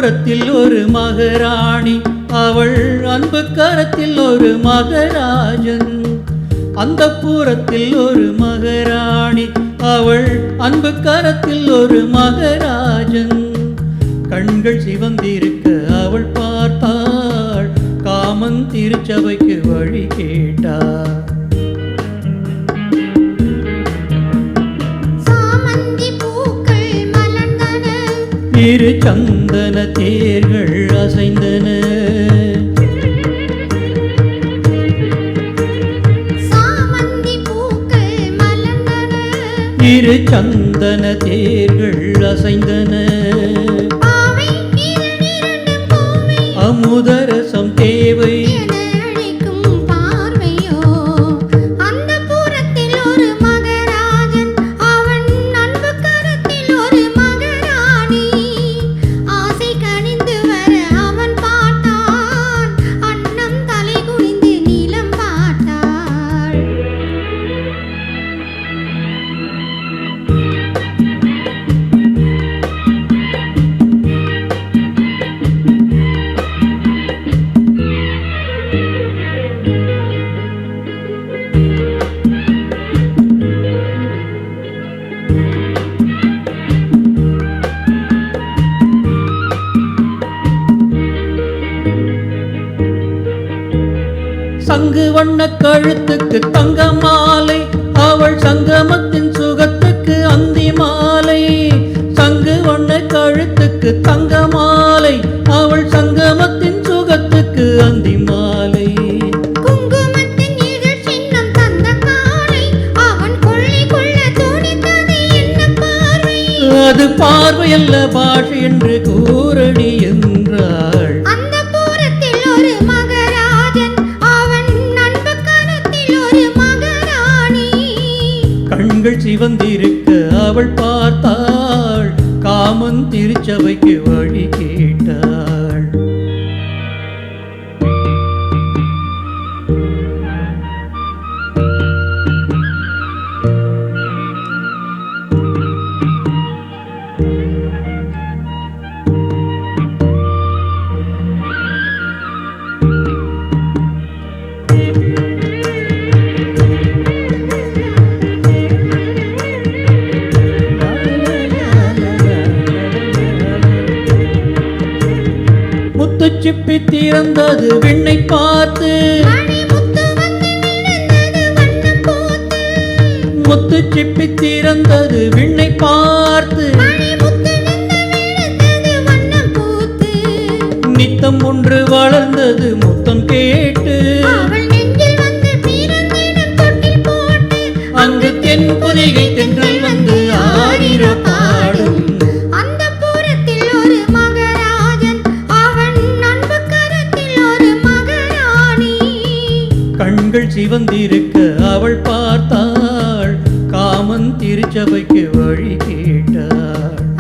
புறத்தில் ஒரு மகாராணி, அவள் அன்பு கரத்தில் ஒரு மகராஜன். அந்த புறத்தில் ஒரு மகாராணி, அவள் அன்பு கரத்தில் ஒரு மகராஜன். கண்கள் சிவந்திருக்க அவள் பார்த்தாள், காமன் திருச்சபைக்கு வழி கேட்டார். இரு சந்தன தேர்கள் அசைந்தன, இரு சந்தன தேர்கள் அசைந்தன. அமுதரசம் தேவை சங்கு வண்ண கழுத்துக்கு தங்க மாலை, அவள் சங்கமத்தின் சுகத்துக்கு அந்தி மாலை. சங்கு வண்ண கழுத்துக்கு தங்க மாலை, அவள் சங்கமத்தின் சுகத்துக்கு அந்தி மாலை. குங்குமத்தின் இதழ் சின்னம் தந்த காலை, அவன் கொள்ளை கொள்ள துணித்தது என்ன பார்வை. அது பார்வையல்ல பாஷை என்று கூறடி என்றாள். கண்கள் சிவந்திருக்க அவள் பார்த்தாள், காமன் திருச்சபைக்கு வழி கேட்டாள். சிப்பி திறந்தது விண்ணை பார்த்து, முத்து சிப்பி திறந்தது விண்ணை பார்த்து. நித்தம் ஒன்று வளர்ந்தது முத்தம் கேட்டு, அங்கு தென் பொதிகை தென்றல் வந்து ஆடிர பாடும். கண்கள் சிவந்திருக்க அவள் பார்த்தாள், காமன் திருச்சபைக்கு வழி கேட்டாள்.